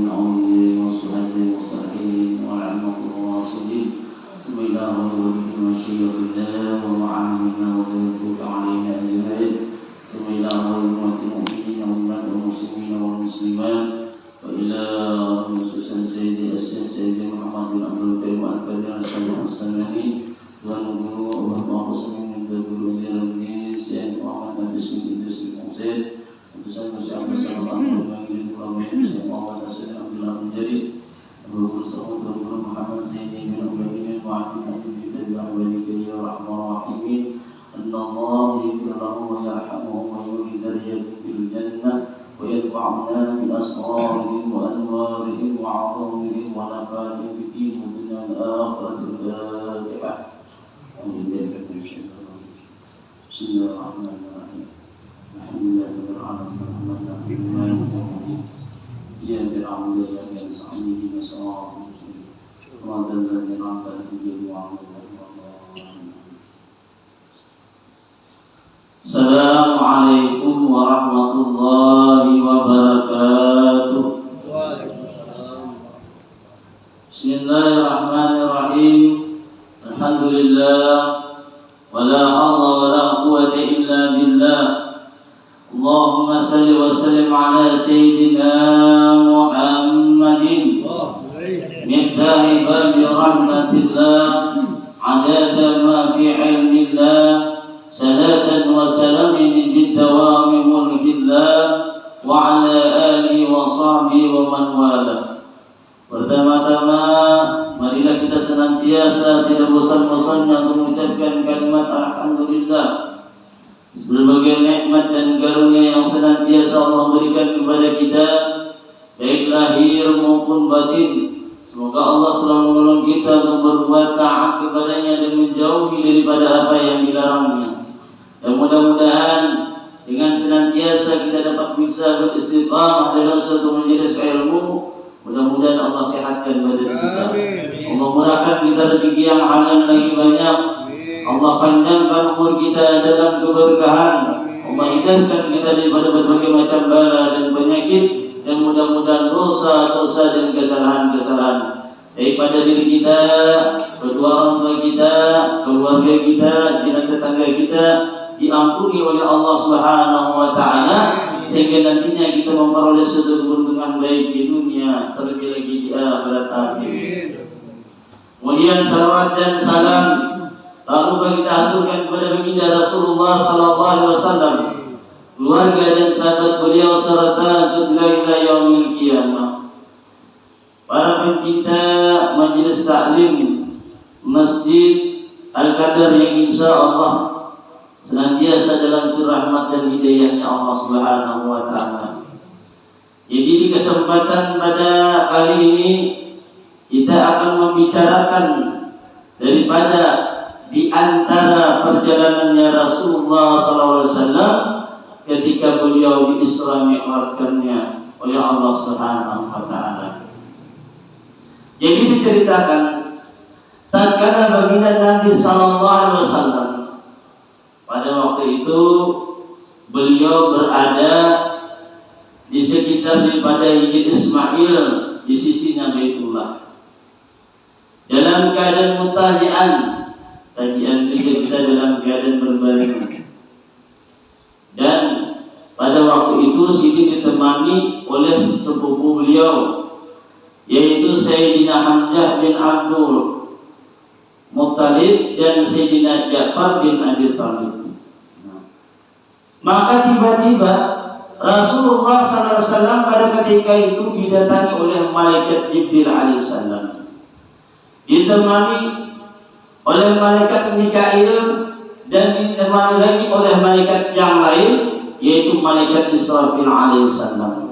من أولياء والصالحين والصالحين والعلماء والراشدين ثم إلى غيرهم مشيخ الله ومعلمنا ويتوب علينا أجمعين ثم إلى غير المؤمنين والأمة المسلمين والمسلمات وإلى خصوصا سيدي السيد سيدي محمد بن عبد الكريم وأكبر السلام السلامين ونبيه وبركاته سلام من دبر الدين سيد محمد بن إدريس المحسن وتسلم سيد سلام الله سيد محمد سيد عبد الله بن جرير وبركاته محمد سيد بن أبي وعلي بن أبي يا رحمن الرحيم أن الله يغفر لهم ويرحمهم ويولي درجتهم في الجنة وينفعنا بأسرارهم وأنوارهم وعظمهم ونفعهم في دين الدنيا والآخرة. الفاتحة. بسم الله الرحمن الرحيم. الحمد لله رب العالمين. إياك نعبد وإياك نستعين اهدنا الصراط المستقيم صراط الذين أنعمت عليهم. Assalamualaikum warahmatullahi wabarakatuh. Bismillahirrahmanirrahim. Alhamdulillah wala haula wala quwwata illa billah. Allahumma salli wa sallim ala sayyidina Muhammadin miftahi babi rahmatillah adada ma fi ilmillah salatan wa salamin bidawami mulkillah wa ala alihi wa sahbihi wa man wala. Pertama-tama marilah kita senantiasa tidak bosan-bosannya untuk mengucapkan kalimat alhamdulillah berbagai nikmat dan karunia yang senantiasa Allah berikan kepada kita baik lahir maupun batin. Semoga Allah selalu menolong kita untuk berbuat taat kepadanya dan menjauhi daripada apa yang dilarangnya. Dan mudah-mudahan dengan senantiasa kita dapat bisa beristiqamah dalam suatu majelis ilmu. Mudah-mudahan Allah sehatkan badan kita. Allah murahkan kita rezeki yang halal lagi banyak. Allah panjangkan umur kita dalam keberkahan. Allah hindarkan kita daripada berbagai macam bala dan penyakit. Dan mudah-mudahan dosa-dosa dan kesalahan-kesalahan daripada diri kita, kedua orang tua kita, keluarga kita, jiran tetangga kita diampuni oleh Allah Subhanahu wa taala sehingga nantinya kita memperoleh suatu keuntungan baik di dunia terlebih lagi di akhirat. Amin. Kemudian salawat dan salam tak lupa kita aturkan kepada baginda Rasulullah sallallahu alaihi wasallam, keluarga dan sahabat beliau serta ila yaumil qiyamah. Para pencinta majelis taklim Masjid Al-Qadar yang insyaallah senantiasa dalam rahmat dan hidayahnya Allah Subhanahu wa taala. Jadi di kesempatan pada kali ini kita akan membicarakan daripada di antara perjalanannya Rasulullah SAW ketika beliau di Isra Mi'rajkannya oleh Allah Subhanahu wa taala. Jadi diceritakan tatkala baginda Nabi sallallahu alaihi wasallam pada waktu itu beliau berada di sekitar daripada Hijr Ismail di sisinya Baitullah dalam keadaan mutajian, tajian kita dalam keadaan berbaring. Dan pada waktu itu Siti ditemani oleh sepupu beliau yaitu Sayyidina Hamzah bin Abdul Muttalib dan Sayyidina Ja'far bin Abi Thalib. Maka tiba-tiba Rasulullah SAW pada ketika itu didatangi oleh malaikat Jibril alaihissalam, ditemani oleh malaikat Mikail dan ditemani lagi oleh malaikat yang lain yaitu malaikat Israfil alaihissalam.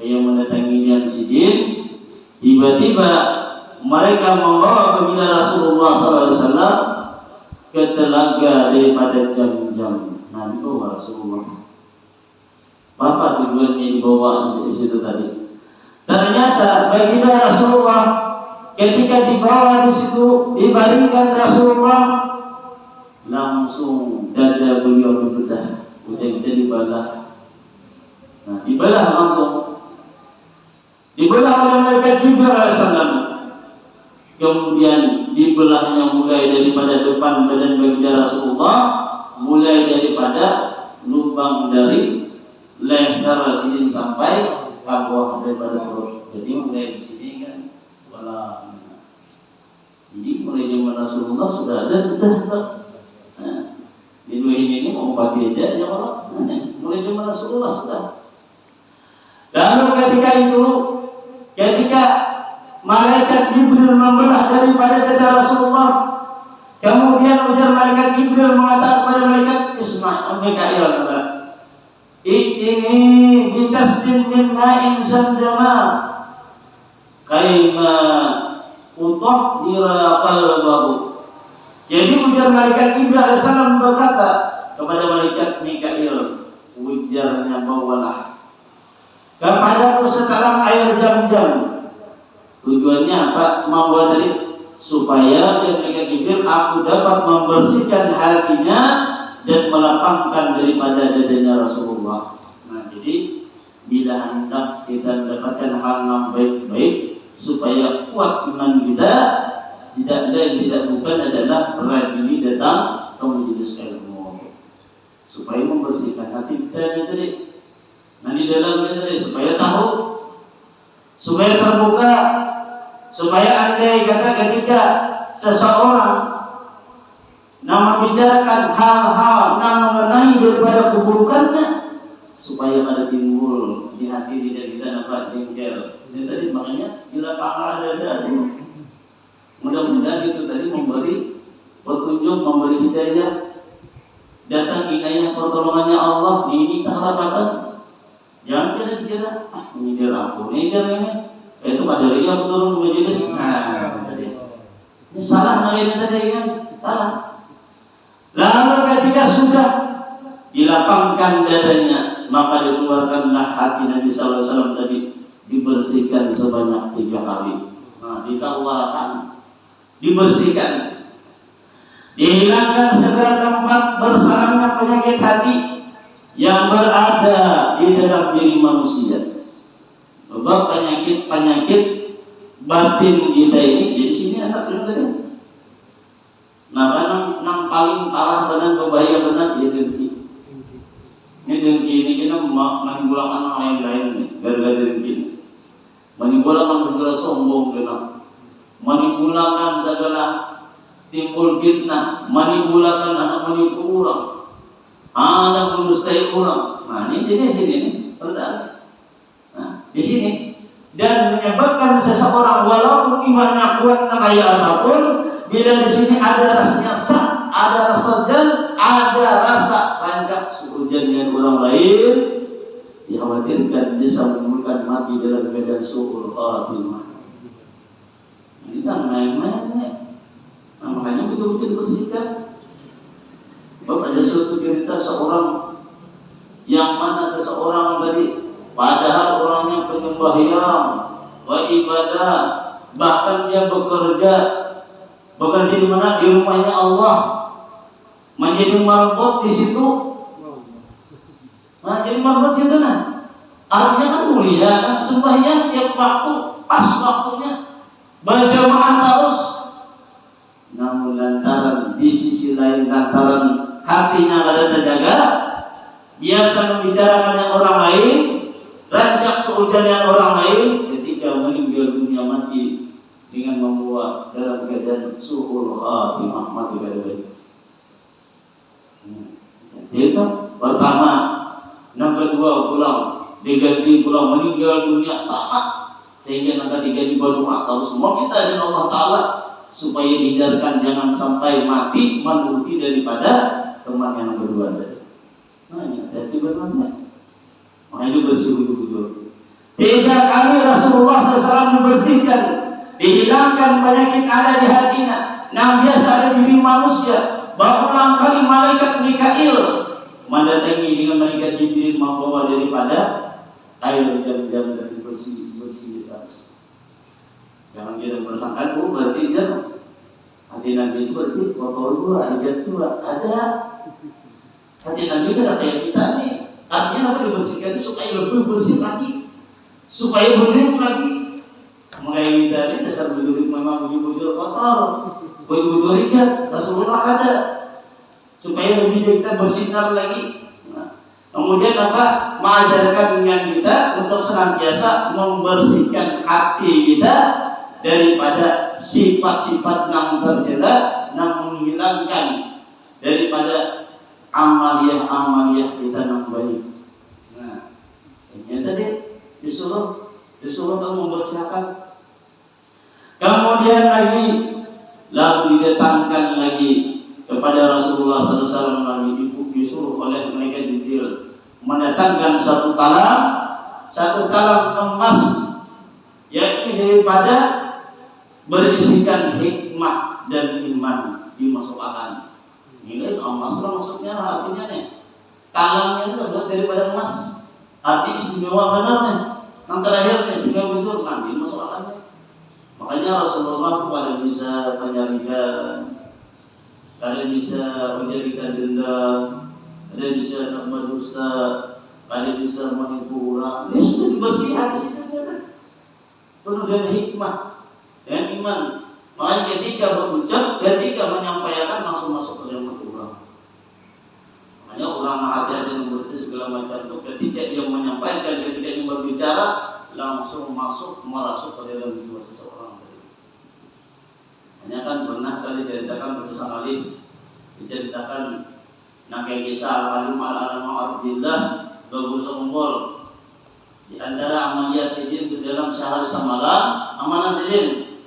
Yang mendatangi Sidin, tiba-tiba mereka membawa baginda Rasulullah SAW ke telaga daripada jam-jam. Nah itu Rasulullah. Apa tujuannya dibawa di situ tadi? Ternyata baginda Rasulullah ketika dibawa di situ, dibaringkan Rasulullah, langsung dada beliau dibedah, udah kita dibelah. Nah dibelah langsung. dibelah oleh malaikat Jibril alaihissalam. Kemudian dibelahnya mulai daripada depan badan baginda Rasulullah, mulai daripada lubang dari leher Rasulullah sampai ke bawah daripada perut. Jadi mulai di sini kan, jadi mulai zaman Rasulullah sudah ada di dua ini mau pakai aja ya Allah. Mulai zaman Rasulullah sudah. Lalu ketika malaikat Jibril membelah daripada dada Rasulullah, kemudian ujar malaikat Jibril mengatakan kepada malaikat Mikail, "Itini bitasdin min ma'in zamzama kaima utahhira qalbahu." Jadi ujar malaikat Jibril alaihissalam berkata kepada malaikat Mikail, ujarnya bawalah kepadaku sekarang air Zam-Zam. Tujuannya apa? Membuat tadi supaya malaikat Jibril aku dapat membersihkan hatinya dan melapangkan daripada dadanya Rasulullah. Nah, jadi bila hendak kita mendapatkan hal yang baik-baik supaya kuat iman kita, tidak lain tidak bukan adalah rajin datang ke majelis ilmu supaya membersihkan hati kita tadi. Nah, di dalamnya tadi supaya tahu, supaya terbuka, supaya andai kata ketika seseorang membicarakan hal-hal yang mengenai daripada keburukannya, supaya ada timbul di hati tidak kita dapat jengkel. Ini tadi makanya bila pahala ada mudah-mudahan itu tadi memberi petunjuk, memberi hidayah, datang inayah pertolongannya Allah. Ini kita harapkan. Jangan kita dikira ini dia aku, ini dia ini. Itu ada lagi aku turun ke majelis. Nah, tadi ini salah ini tadi kan, salah. Lalu ketika sudah dilapangkan dadanya, maka dikeluarkanlah hati Nabi SAW tadi, dibersihkan sebanyak 3 kali. Nah, dikeluarkan, dibersihkan, dihilangkan segala tempat bersarangnya penyakit hati yang berada di dalam diri manusia. Sebab penyakit batin kita ini di sini ada benar. Nah, yang paling parah benar berbahaya benar ya dengki. Ini dengki ini kita menimbulkan hal lain nih, gara-gara dengki. Menimbulkan segala sombong benar, menimbulkan segala timbul fitnah, menimbulkan anak menipu orang, anak mendustai orang. Nah, ini sini nih, pertanyaan. Nah, di sini dan menyebabkan seseorang walaupun imannya kuat kaya apapun, bila di sini ada rasa nyesat, ada rasa jal, ada rasa rancak suhujan dengan orang lain, dikhawatirkan bisa menimbulkan mati dalam keadaan suhul khatimah. Ini kan main-main. Nah, makanya betul-betul bersihkan. Sebab ada suatu cerita seorang yang mana seseorang tadi padahal orangnya penyembahyang, beribadah, bahkan dia bekerja di mana? Di rumahnya Allah, menjadi marbot di situ. Nah, jadi marbot situ nah, artinya kan mulia, kan sembahyang tiap waktu, pas waktunya, berjamaah terus. Namun lantaran di sisi lain lantaran hatinya tidak terjaga, biasa membicarakan yang orang lain, rancak seujan yang orang lain, ketika meninggal dunia mati dengan membawa dalam keadaan suhul khatimah, mati baik-baik. Itu pertama, yang kedua pulang diganti pulang meninggal dunia sama, sehingga yang ketiga dibawa atau semua kita dan Allah Taala supaya dihindarkan jangan sampai mati menuruti daripada teman yang kedua tadi. Nah, jadi bagaimana? Makanya bersih betul-betul. 3 kali Rasulullah SAW dibersihkan, dihilangkan penyakit ada di hatinya, yang biasa ada di diri manusia. Berulang kali malaikat Mikail mendatangi dengan malaikat Jibril membawa daripada air Zam-Zam dan bersih di atas. Jangan kita bersangka berarti jangan. Hati Nabi itu berarti kotor dua, hajat dua. Ada. Hati Nabi kan kayak kita nih. Artinya apa dibersihkan supaya lebih bersih lagi, supaya bening lagi. Makanya kita ini dasar bujur memang bujur kotor, bujur ringan. Rasulullah ada supaya lebih kita bersinar lagi. Nah, kemudian apa? Mengajarkan dengan kita untuk senantiasa membersihkan hati kita daripada sifat-sifat yang tercela, yang menghilangkan daripada amaliyah kita yang baik. Nah, ini tadi disuruh untuk membersihkan. Kemudian lalu didatangkan lagi kepada Rasulullah SAW lagi disuruh oleh mereka Jibril mendatangkan satu talam emas, yaitu daripada berisikan hikmah dan iman dimasukkan. Ini emas lah maksudnya, artinya nih talamnya itu terbuat daripada emas, arti istimewa benar nih. Yang terakhir istimewa itu nanti dimasukkan. Makanya Rasulullah kalau bisa penyarikan, kalian bisa menjadikan dendam, kalian bisa berdusta, kalian bisa menipu orang. Ini sudah dibersihkan di situ kan? Penuh dengan hikmah dan iman. Makanya ketika berucap, ketika menyampaikan langsung masuk ke dalam hati orang. Makanya orang hati-hati membersih segala macam itu. Ketika dia menyampaikan, ketika dia berbicara, langsung masuk ke dalam jiwa seseorang. Hanya kan pernah kali diceritakan bersama Ali, diceritakan nakai kisah alim al-alam Abdillah bagus umpul di antara amalia sidin di dalam sehari semalam. Amalan sidin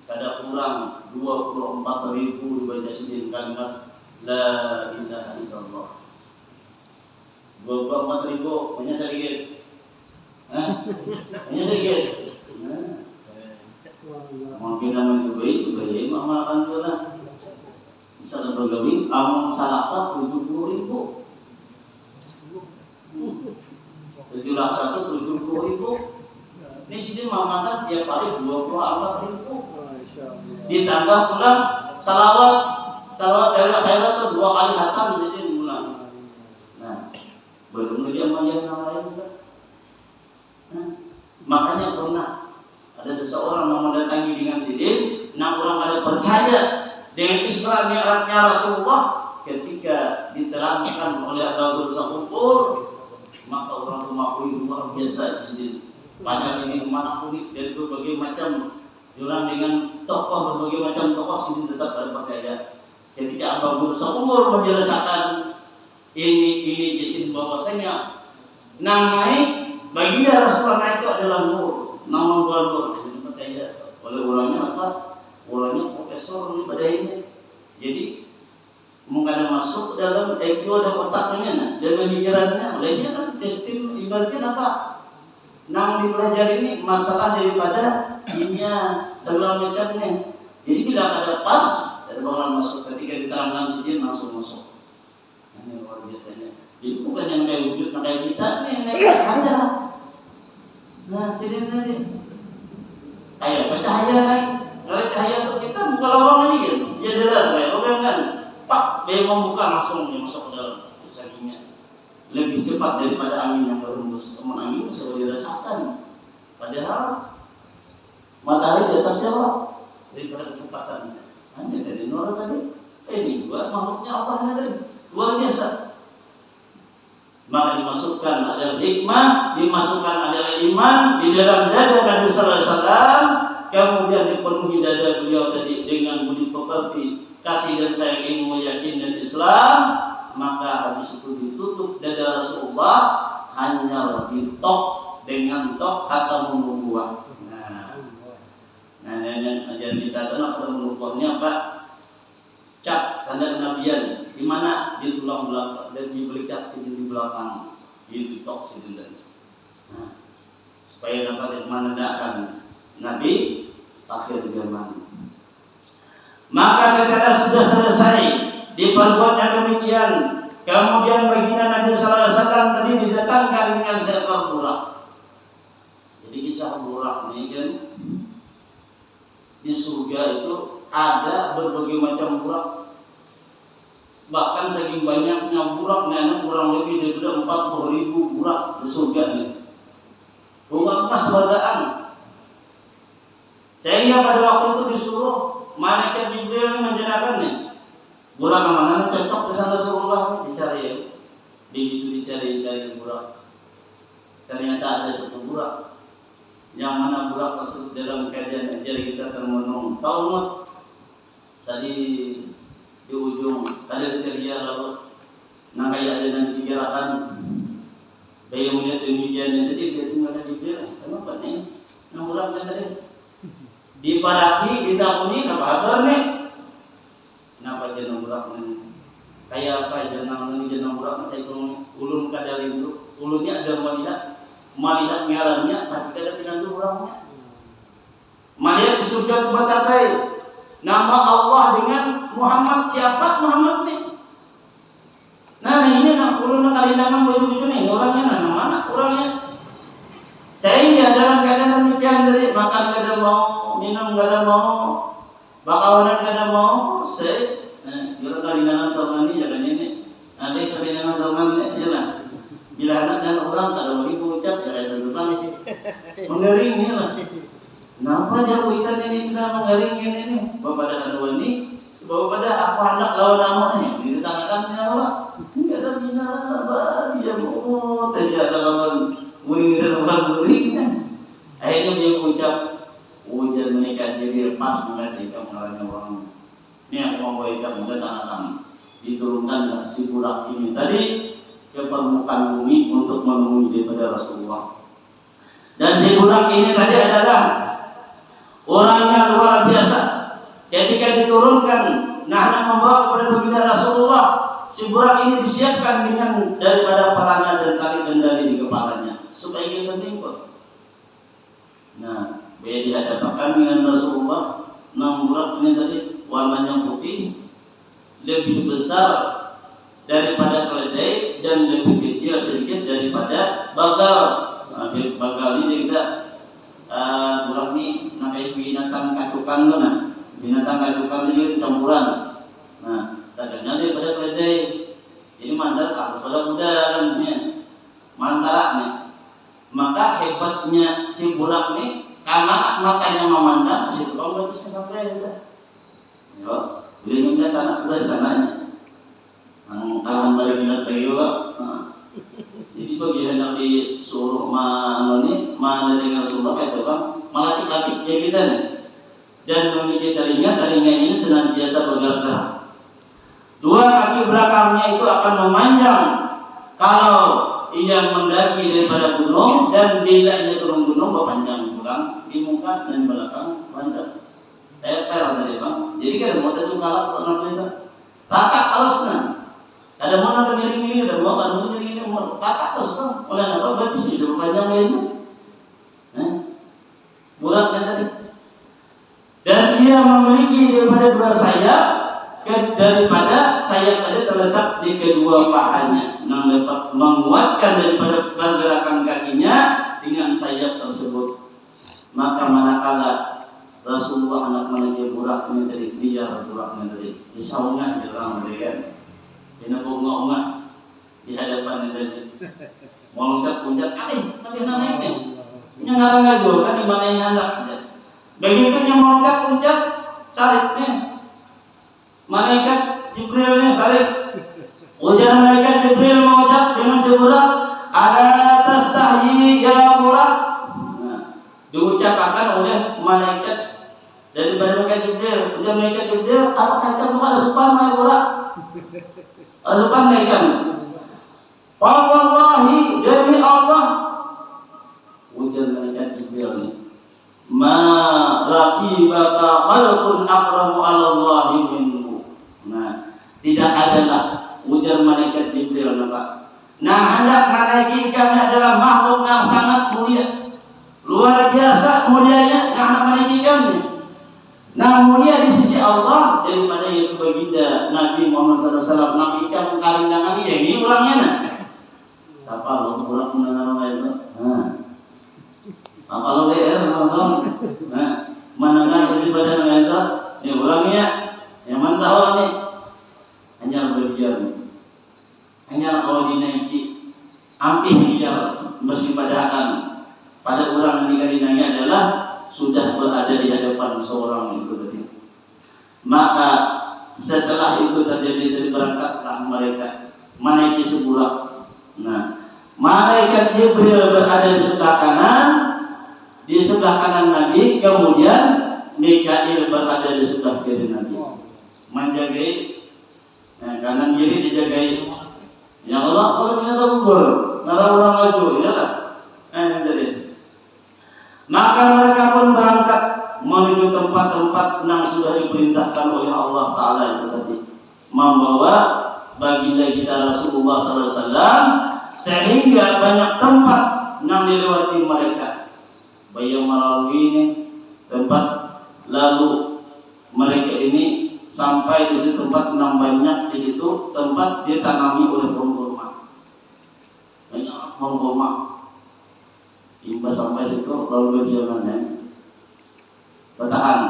ada kurang 24.000 dibaca sidin kalimat la ilaha illallah. 24.000 hanya sedikit. Hanya sedikit. Mungkin nama juga ya amalkan juga lah. Misalnya bergabung amal salah satu 70.000. 7 Ini sini makan tiap hari 24.000. Ditambah pula salawat dari akhirat itu 2 kali khatam jadi bulan. Nah, belum lagi amal yang lain juga. Nah, makanya pernah ada seseorang yang mendatangi dengan sidin, nah orang kada percaya dengan Isra Mi'rajnya Rasulullah ketika diterangkan oleh Abu Sa'ukur, maka orang mengakui luar biasa sidin. Pada sini mana kulit dan berbagai macam orang dengan berbagai macam tokoh sidin tetap ada percaya. Ketika Abu Sa'ukur menjelaskan ini jisim bahwasanya naik baginda Rasulullah itu adalah nur. Nama nur ini percaya oleh orangnya apa? Orangnya profesor pada ini. Jadi mungkin masuk dalam IQ dan otaknya, dan pemikirannya. Oleh dia kan sistem ibaratnya apa? Nang dipelajari ini masalah daripada ininya segala macamnya. Jadi tidak ada pas dan bakalan masuk ketika diterangkan sidin langsung masuk. Ini luar biasanya. Jadi bukan yang kayak wujud kayak kita nih, kayak ada. Nah, sidin tadi kayak cahaya naik. Kalau cahaya itu kita buka lubang aja gitu. Dia dalam kayak lubang kan. Pak, dia membuka langsung dia masuk ke dalam. Sakingnya lebih cepat daripada angin yang berhembus. Teman angin bisa dirasakan. Padahal matahari di atas Jawa daripada kecepatan. Hanya dari nur tadi. Ini buat makhluknya Allahnya tadi luar biasa. Maka dimasukkan adalah hikmah, dimasukkan adalah iman di dalam dada Nabi Sallallahu Alaihi Wasallam. Kemudian dipenuhi dada beliau tadi dengan budi pekerti, kasih dan sayang, ilmu, yakin dan Islam. Maka habis itu ditutup dada Rasulullah hanya ditok dengan tok atau membuah. Nah, ajaran kita adalah membuahnya apa? Cap tanda kenabian di mana di tulang belakang dan diberi cap sini di belakang, ditok sini tadi. Nah, supaya dapat menandakan Nabi akhir zaman. Maka ketika sudah selesai diperbuatnya demikian, kemudian baginda Nabi Sallallahu Alaihi Wasallam tadi didatangkan dengan seekor burak. Jadi kisah burak ini kan di surga itu ada berbagai macam burak. Bahkan saking banyaknya burak, kurang lebih daripada 40.000 burak di surga ini. Burak pas badaan. Sehingga pada waktu itu disuruh malaikat Jibril menjarakannya. Burak mana cocok dengan Rasulullah, dicari ya. Begitu dicari burak. Ternyata ada satu burak. Yang mana burak tersebut dalam keadaan jari kita termenung. Tahu nggak? Tadi di ujung ada ceria lalu. Nah kayak ada yang dikirakan. Saya melihat demikian, jadi dia tinggal di Jibril. Kenapa nih? Yang burak tadi. Diparaki, ditakuni, apa kabar nih? Kenapa jenang burak ini? Kayak apa jenang burak? Saya ulun kadari dulu. Ulunnya ada melihat ngarannya, tapi ada pinang buraknya. Melihat di surga batatai nama Allah dengan Muhammad. Siapa Muhammad nih? Nah ini ulun kali tangan baju nih orangnya, mana orangnya? Sehingga dalam keadaan demikian dari makan kada mau, minum kada mau, bakawanan kada mau, bila kalingan sama ini jangan ini, nanti kalingan sama ini jalan. Bila anak dan orang kada mau diucap jangan depan, mengering ni lah. Kenapa jauh ikan ini kita mengering ini? Bapak dah kedua ini, bapak dah apa hendak lawan namanya? Ditanyakan apa? Kada bina apa? Dia mau tidak lawan. Murid dan orang muridnya. Akhirnya dia mengucap ujar menikah jadi pas mengatakan mengalami orang. Ini yang mau baikkan mendatangkan diturunkanlah si burak ini tadi ke permukaan bumi untuk menemui daripada Rasulullah. Dan si burak ini tadi adalah orangnya luar biasa. Ketika diturunkan, nah membawa kepada baginda Rasulullah, si burak ini disiapkan dengan daripada pelana dan tali kendali di kepalanya. Supaya bisa tingkut. Nah, dia dihadapkan dengan Rasulullah. Burak ini tadi warnanya putih, lebih besar daripada keledai dan lebih kecil sedikit daripada bagal. Nah, bagal ini kita burak ini nakai binatang katukan mana? Binatang katukan ini campuran. Nah, tadinya daripada keledai. Ini mantar harus pada muda kan ini. Mantara nih. Maka hebatnya si burak ini karena matanya memandang situ kalau bisa sampai juga. Yo, beli minta sana sudah di sananya. Tangan balik minat tayo. Jadi bagi hendak disuruh mana dengan Rasulullah kata bang melatih kita nih. Dan memiliki telinga ini senantiasa bergerak. Dua kaki belakangnya itu akan memanjang kalau ia mendaki daripada gunung dan bila ia turun gunung berpanjang pulang di muka dan belakang panjang. Teper tadi bang. Jadi kan mau tentu kalah kalau kita. Takak alasnya. Ada mau nanti miring-miring, ada mau kan miring-miring mau takak terus kan. Oleh apa berarti sih suruh panjang lainnya. Bulat tadi. Dan ia memiliki daripada dua sayap daripada sayap tadi terletak di kedua pahanya yang dapat menguatkan daripada pergerakan kakinya dengan sayap tersebut. Maka manakala Rasulullah anak menuju burak ini dari dia buraknya dari disaungah di dalam mereka, dinabung-nabung di hadapan dari mau loncat-loncat, tapi naik nih, ngarang aja kan di mana yang hendak. Begitu yang mau loncat-loncat, cariknya. Malaikat Jibril ini salib. Ujar malaikat Jibril mengucap dengan seburak, "Ala tastahyi ya burak." Nah, diucapkan oleh malaikat daripada malaikat Jibril. Ujar malaikat Jibril, "Apakah kamu asupan ya burak?" Asupan malaikat. "Wallahi demi Allah." Ujar malaikat Jibril, "Ma raqibaka khalqun aqrabu 'ala Allahi minhu." Nah, tidak adalah ujar malaikat Jibril Pak. Nah, hendak menaiki kami adalah makhluk yang sangat mulia. Luar biasa mulianya nah menaiki kami. Nah, mulia di sisi Allah daripada yang baginda Nabi Muhammad SAW. Nabi kan karindangan ini orangnya nah. Apa lo kurang mengenal itu? Nah. Apa lo langsung? Nah, mendengar daripada dengan itu, ini orangnya yang mantau nih. Hanya berbiar, hanya kalau dinaiki, ampih biar meski pada orang yang dikali adalah sudah berada di hadapan seorang itu tadi. Maka setelah itu terjadi berangkatlah mereka menaiki sebulan. Nah, malaikat Jibril berada di sebelah kanan Nabi, kemudian Mikail berada di sebelah kiri Nabi, menjagai kanan kiri dijagai. Ya Allah, kalau kita gugur, nara orang maju, ya tak? Jadi, maka mereka pun berangkat menuju tempat-tempat yang sudah diperintahkan oleh Allah Taala itu tadi, membawa baginda kita Rasulullah SAW, sehingga banyak tempat yang dilewati mereka. Bayang melalui ini tempat, lalu mereka ini sampai di situ tempat yang banyak, di situ tempat ditanami oleh pohon kurma, banyak pohon kurma. Imbas sampai situ lalu dia bertahan,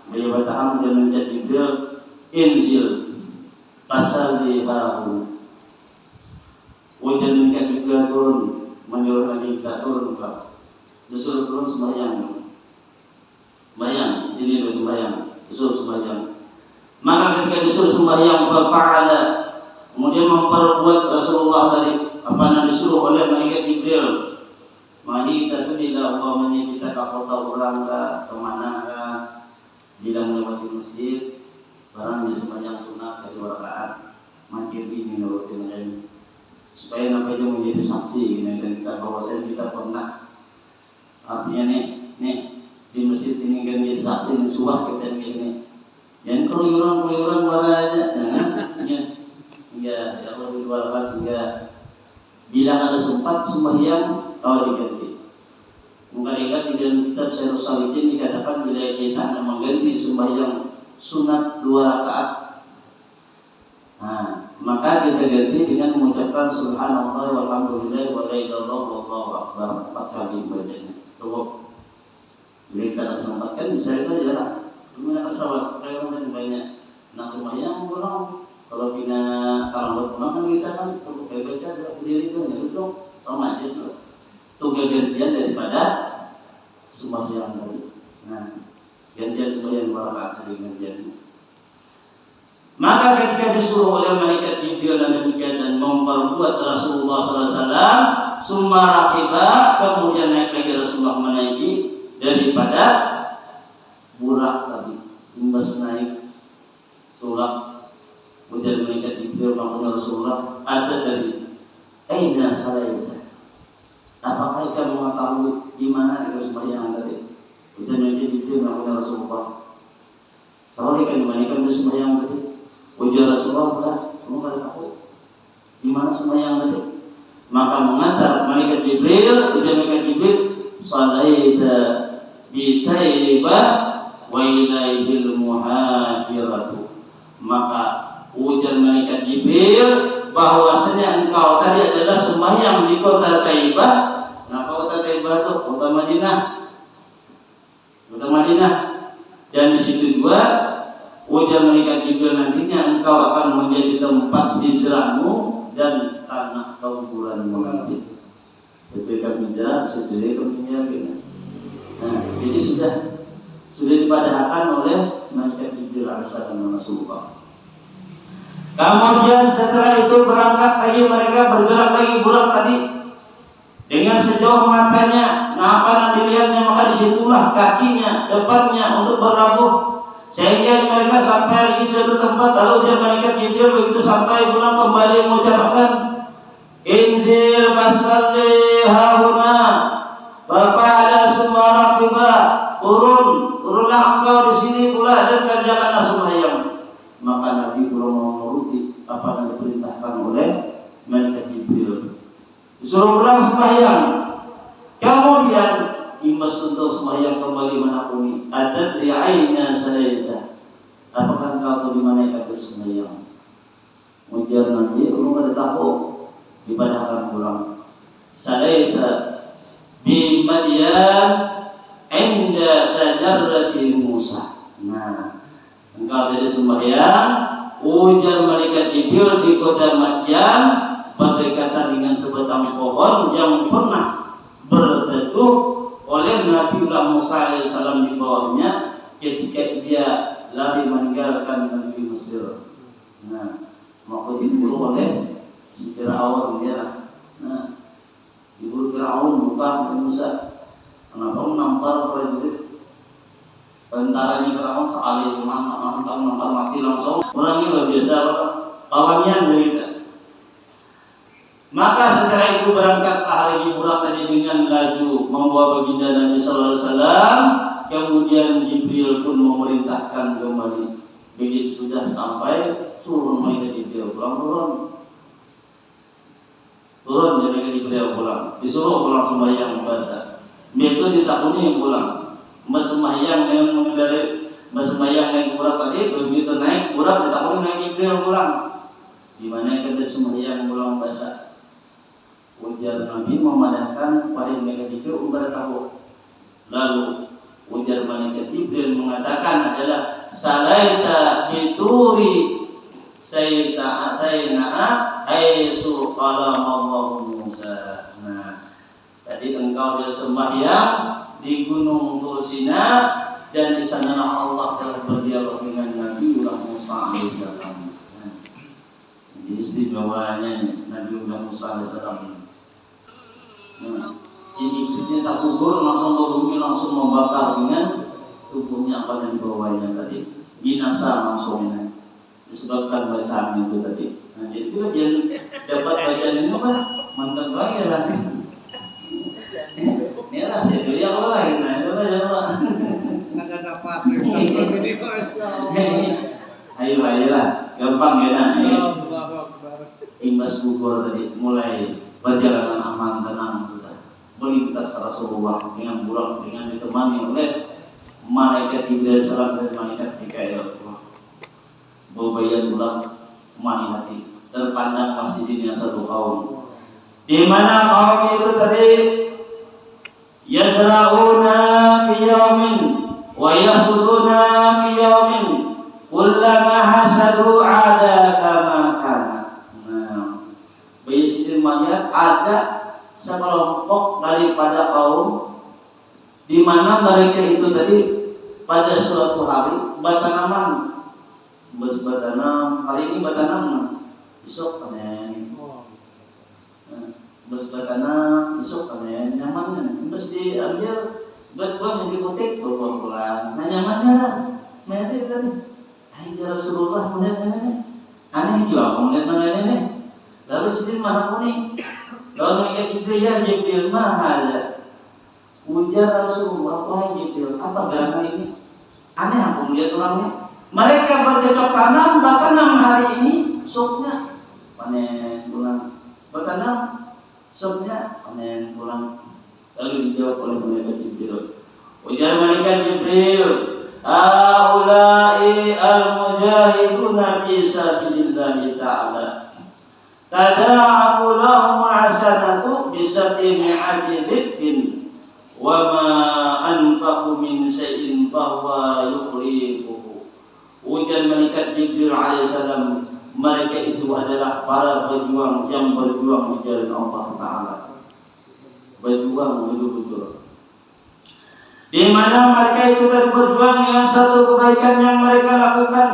dia menjadi insil pasal diharu. Hujan meningkat juga turun, menyuruh Nabi kita turun kau, disuruh turun sembahyang. Sembahyang, sini disuruh sembahyang. Maka ketika disuruh sembahyang berfa'ala, kemudian memperbuat Rasulullah dari apa yang disuruh oleh malaikat Jibril. Mari kita tu bila umpamanya kita ke kota orang kemana bila melewati masjid, barang di sembahyang sunat dari 2 rakaat, makin ini nurutin ini, supaya namanya menjadi saksi kita bahwasanya kita pernah, artinya nih di masjid ini kan jadi saksi di suah kita ini. Yang keluyuran aja, ya Allah diwalakan sehingga bila ada sempat sembahyang kalau diganti. Mungkin ingat di dalam kitab Syairus Salihin dikatakan bila kita mengganti sembahyang sunat 2 rakaat, nah maka kita ganti dengan mengucapkan Subhanallah walhamdulillah wa la ilaha illallah wallahu akbar 4 kali bacanya. Cukup. Bila kita ada sempat kan bisa itu aja lah. Gimana sahabat, saya kan banyak nak sembahyang orang kalau bina kalau kan kita kan kayak baca berdiri itu itu sama aja tuh. Itu gantian daripada sembahyang tadi. Nah, gantian sembahyang 2 rakaat dari gantian. Maka ketika disuruh oleh malaikat Jibril dan demikian dan memperbuat Rasulullah SAW, summa raqiba, kemudian naik lagi Rasulullah menaiki daripada burak tadi, imbas naik tulak, kemudian malaikat Jibril bangun Rasulullah, ada dari aina salaita, apakah kamu mengetahui di mana itu sembahyang tadi? Kemudian malaikat Jibril bangun Rasulullah, tahu kan di mana kamu sembahyang tadi? Ujar Rasulullah, kamu tidak tahu di mana sembahyang tadi? Maka mengantar malaikat Jibril, ujar malaikat Jibril, salaita bi Taibah wa ilaihil muhajiratu. Maka ujar malaikat Jibril bahwasanya engkau tadi adalah sembahyang di kota Taibah. Nah, kota Taibah itu kota Madinah. Dan di situ juga ujar malaikat Jibril nantinya engkau akan menjadi tempat hijrahmu dan tanah kuburanmu nanti. Ketika hijrah, setelah kemudian. Nah, jadi sudah dipadahkan oleh malaikat Jibril alaihissalam Rasulullah. Kemudian setelah itu berangkat lagi mereka, bergerak lagi pulang tadi dengan sejauh matanya. Nah, apa yang dilihatnya maka disitulah kakinya, depannya untuk berlabuh, sehingga mereka sampai di suatu tempat. Lalu dia malaikat Jibril begitu sampai pulang kembali mengucapkan inzil basalli hauna bapak ada semua rakiba, turunlah engkau di sini pula dan kerjakanlah sembahyang. Maka Nabi belum menuruti apa yang diperintahkan oleh malaikat Jibril. Disuruh pulang sembahyang. Kemudian imbas untuk sembahyang kembali menakuni. Adat ri'ayna salaita. Apakah engkau tahu di mana ikat sembahyang? Ujar Nabi, lu ada tahu dipadahkan pulang. Salaita bi Madyan inda tajarrati Musa. Nah, engkau jadi sembahyang, ujar malaikat Jibril di kota Madyan berdekatan dengan sebatang pohon yang pernah berteduh oleh Nabi Musa alaihissalam di bawahnya ketika dia lari meninggalkan negeri Mesir. Nah, maka diburu oleh si Fir'aun dia. Nah, diburu Fir'aun bukan Musa. Kenapa menampar prajurit? Tentaranya Fir'aun sekali nampar mati langsung. Orangnya luar biasa, lawannya derita. Maka setelah itu berangkatlah lagi Burak tadi dengan laju membawa baginda Nabi Sallallahu Alaihi Wasallam. Kemudian Jibril pun memerintahkan kembali. Begitu sudah sampai suruh mereka Jibril turun jadi Jibril pulang. Disuruh pulang sembahyang membaca. Itu ditakuni pulang. Sembahyang yang mengendari sembahyang naik Burak tadi begitu naik Burak ditakuni naik Jibril pulang. Di mana kita sembahyang pulang membaca. Ujar Nabi memadahkan wahai malaikat Jibril tahu. Lalu ujar malaikat Jibril mengatakan adalah salaita bituri sayta haitsu qala Allah Musa. Nah, tadi engkau bersembahyang di Gunung Tur Sina dan di sanalah Allah telah berdialog dengan Nabi Musa alaihissalam. Nah, ini istimewanya Nabi Musa alaihissalam. Nah, ini kita tak kubur langsung berbumi langsung membakar dengan tubuhnya apa yang dibawanya tadi binasa langsung ini disebabkan bacaan itu tadi. Nah itu dia dapat bacaan ini apa mantap lagi lah. Ini lah sih dia apa lagi nah itu aja pak. Nggak dapat ini masya Allah. Ayolah gampang ya nah. Imbas kubur tadi mulai perjalanan aman tenang sudah melintas Rasulullah dengan Burak dengan ditemani oleh malaikat Jibril salam dan malaikat Mikail. Bebayat Burak mani hati terpandang masjidnya satu kaum di mana kaum itu tadi yasrauna fi yaumin wa yasuduna fi yaumin kullama hasadu ada kama kana. Melihat ada sekelompok daripada kaum di mana mereka itu tadi pada suatu hari bertanaman hari ini bertanam besok panen bertanam besok panen nyamannya mesti diambil buat yang dipotek berbulan nah nyamannya lah mereka tadi hai Rasulullah melihat aneh juga melihat tangannya lalu sidin mana kuning lalu mereka Jibril mahal ujar Rasulullah wahai Jibril apa gerakan ini aneh aku melihat orangnya mereka bercocok tanam bertanam hari ini sopnya panen bulan bertanam sopnya panen bulan lalu dijawab oleh malaikat Jibril ujar malaikat Jibril aulai al-mujahiduna fi sabilillah ta'ala tada'u lahum hasanatu bisati mi'ati dhikrin wa ma anfaqu min syai'in fahuwa yukhliquhu. Ujar malaikat Jibril alaihissalam mereka itu adalah para pejuang yang berjuang di jalan Allah Ta'ala berjuang betul-betul di mana mereka itu berjuang dengan satu kebaikan yang mereka lakukan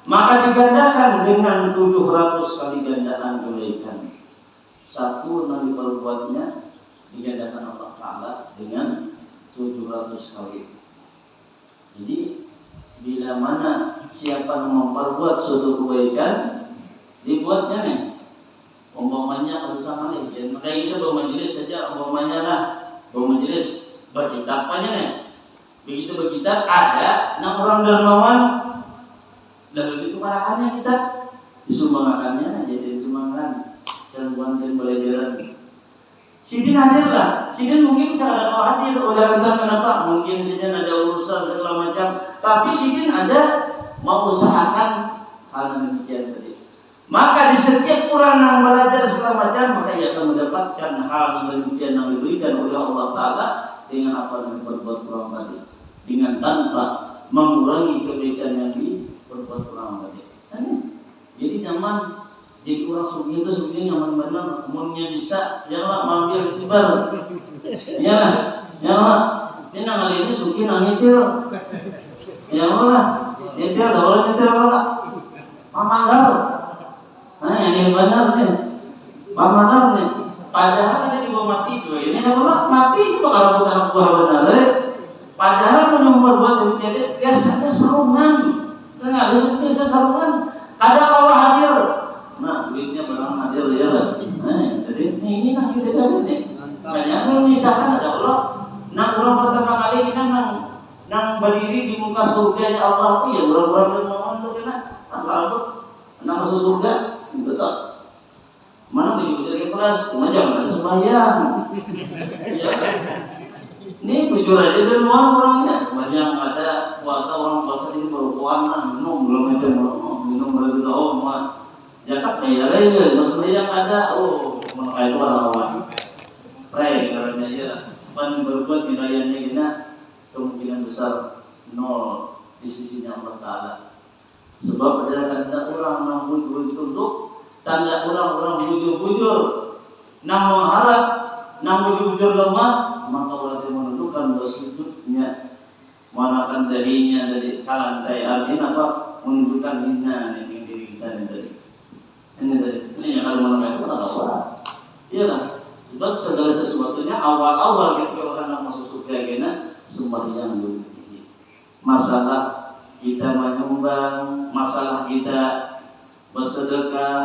maka digandakan dengan 700 kali gandaan kebaikan. Satu yang diperbuatnya digandakan Allah Ta'ala dengan 700 kali. Jadi bila mana siapa yang memperbuat suatu kebaikan dibuatnya nih umpamanya bersama nih maka kita bermajelis saja umpamanya lah bermajelis berkitab aja nih begitu berkitab ada 6 orang dermawan lalu itu parahannya kita disumbangkannya jadi disumbangan caruan dan pelajaran sidin hadir lah sidin mungkin bisa ada hadir oleh lantaran kenapa mungkin sidin ada urusan segala macam tapi sidin ada mau usahakan hal yang demikian tadi maka di setiap orang yang belajar segala macam maka ia akan mendapatkan hal yang demikian yang diberikan oleh Allah Ta'ala dengan apa yang diperbuat orang tadi dengan tanpa mengurangi kebaikan yang berbuat kurang tadi. Jadi nyaman jadi orang sugi itu sugi nyaman benar umumnya bisa janganlah mampir tibar ya lah ini nang ini sugi nang itu Ya Allah, nyetir dah boleh nyetir Allah. Pamandar. Nah, ini benar nih. Pamandar nih. Padahal ada di bawah mati itu. Ini Allah mati itu kalau bukan buah benar. Padahal yang membuat demikian biasanya sarungan. Nah, biasanya sarungan. Kadang Allah hadir. Nah, duitnya barang hadir ya. Nah, jadi ini kan kita dari ini. Banyak misalkan ada Allah. Nah, orang pertama kali kita nang berdiri di muka surga Allah itu ya orang-orang yang mau itu kan apa nang masuk surga itu tak mana bujur ikhlas cuma jangan sembahyang ya ini bujur aja dari orangnya banyak ada puasa orang puasa sini baru puasa minum belum aja minum baru tahu mah jakat ya lain sembahyang ada menakai itu orang pray karena ya pan berbuat nilainya gina kemungkinan besar nol di sisinya Allah Ta'ala. Sebab adalah tanda orang yang bujur-bujur, tanda orang bujur-bujur, yang mengharap, yang bujur-bujur lemah, maka orang yang menentukan bahwa sudutnya, manakan darinya dari kalantai artinya apa? Menunjukkan hina yang diri kita ini tadi. Ini yang kalau menunjukkan itu adalah orang. Iya lah. Sebab segala sesuatunya awal-awal ketika orang yang masuk surga gina sembahyang dulu. Masalah kita menyumbang, masalah kita bersedekah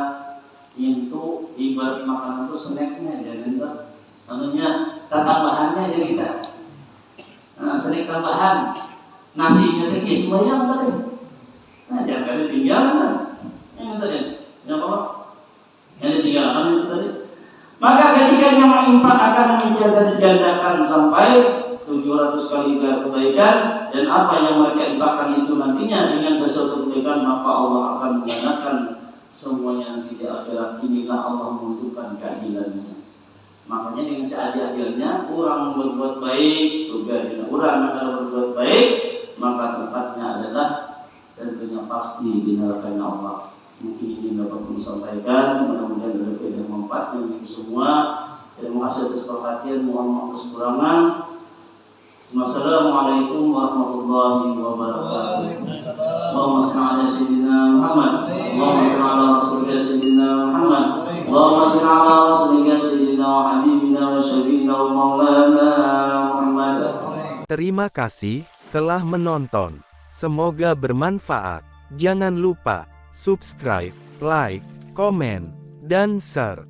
itu ibarat makanan itu snacknya jangan anunya tambahannya aja kita. Nah, snack tambahan nasinya tinggi sembahyang tadi. Nah, jangan ditinggalkan lah. Yang tadi, yang apa? Yang ditinggalkan itu tadi. Maka ketika yang menginfak akan menjaga dijandakan sampai 700 kali kebaikan dan apa yang mereka infakkan itu nantinya dengan sesuatu kebaikan maka Allah akan menggandakan semuanya nanti di akhirat. Inilah Allah menentukan keadilannya. Makanya dengan seadil-adilnya orang berbuat baik juga dengan orang akan berbuat baik maka tempatnya adalah tentunya pasti di neraka Allah. Mungkin ini dapat disampaikan, mudah-mudahan ada yang manfaat bagi semua. Terima kasih atas perhatian, mohon maaf atas kekurangan. Wassalamualaikum warahmatullahi wabarakatuh. Allahumma shalli ala sayyidina Muhammad. Allahumma shalli ala rasulika sayyidina Muhammad. Allahumma shalli ala rasulika sayyidina wa habibina wa syafiina wa maulana Muhammad. Terima kasih telah menonton. Semoga bermanfaat. Jangan lupa subscribe, like, komen, dan share.